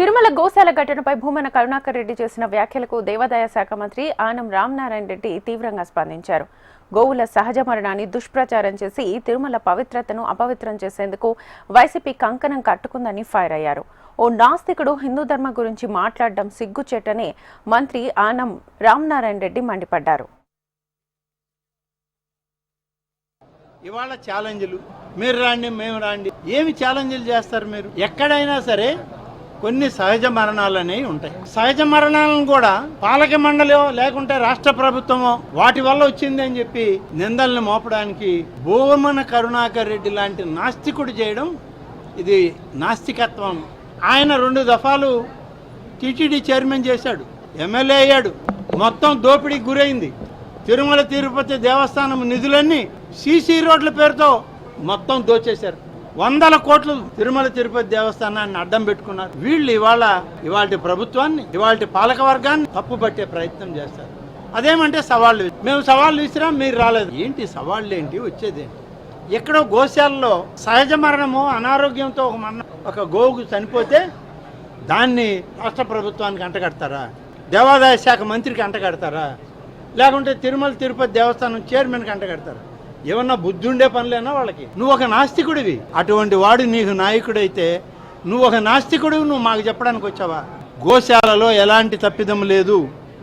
తిరుమల గోశాల ఘటనపై భూమన కరుణాకర్ రెడ్డి చేసిన వ్యాఖ్యలకు దేవాదాయ శాఖ మంత్రి ఆనం రామనారాయణ రెడ్డి తీవ్రంగా స్పందించారు. గోవుల సహజ మరణాన్ని దుష్ప్రచారం చేసి తిరుమల పవిత్రతను అపవిత్రం చేసేందుకు వైసీపీ కంకణం కట్టుకుందని ఫైర్ అయ్యారు. ఓ నాస్తికుడు హిందూ ధర్మం గురించి మాట్లాడడం సిగ్గుచేటని మంత్రి ఆనం రామనారాయణ రెడ్డి మండిపడ్డారు. ఇవాళ ఛాలెంజ్లు, మీరు రాండి మేము రాండి, ఏమి ఛాలెంజ్లు చేస్తారు మీరు? ఎక్కడైనా సరే కొన్ని సహజ మరణాలు అనేవి ఉంటాయి. సహజ మరణాలను కూడా పాలక మండలియో లేకుంటే రాష్ట్ర ప్రభుత్వమో వాటి వల్ల వచ్చింది అని చెప్పి నిందల్ని మోపడానికి భూమన కరుణాకర్ రెడ్డి లాంటి నాస్తికుడు చేయడం ఇది నాస్తికత్వం. ఆయన 2 దఫాలు టీటీడీ చైర్మన్ చేశాడు, ఎమ్మెల్యే అయ్యాడు, మొత్తం దోపిడీకి గురైంది. తిరుమల తిరుపతి దేవస్థానం నిధులన్నీ సీసీ రోడ్ల పేరుతో మొత్తం దోచేశారు. 100 కోట్లు తిరుమల తిరుపతి దేవస్థానాన్ని అడ్డం పెట్టుకున్నారు. వీళ్ళు ఇవాళ ప్రభుత్వాన్ని, ఇవాళ పాలక వర్గాన్ని తప్పుపట్టే ప్రయత్నం చేస్తారు. అదేమంటే సవాళ్ళు, మేము సవాళ్ళు ఇచ్చినా మీరు రాలేదు. ఏంటి సవాళ్ళు, ఏంటి వచ్చేదేంటి? ఎక్కడో గోశాలలో సహజ మరణము, అనారోగ్యంతో ఒక గోవుకు చనిపోతే దాన్ని రాష్ట్ర ప్రభుత్వానికి అంటగడతారా? దేవాదాయ శాఖ మంత్రికి అంటగడతారా? లేకుంటే తిరుమల తిరుపతి దేవస్థానం చైర్మన్కి అంటగడతారా? ఏమన్నా బుద్ధి ఉండే పనులేనా వాళ్ళకి? నువ్వు ఒక నాస్తికుడివి. అటువంటి వాడు నీకు నాయకుడైతే నువ్వు ఒక నాస్తికుడివి, నువ్వు మాకు చెప్పడానికి వచ్చావా? గోశాలలో ఎలాంటి తప్పిదం లేదు.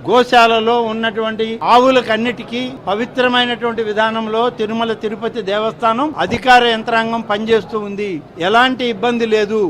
గోశాలలో ఉన్నటువంటి ఆవులకన్నిటికీ పవిత్రమైనటువంటి విధానంలో తిరుమల తిరుపతి దేవస్థానం అధికార యంత్రాంగం పనిచేస్తూ ఉంది. ఎలాంటి ఇబ్బంది లేదు.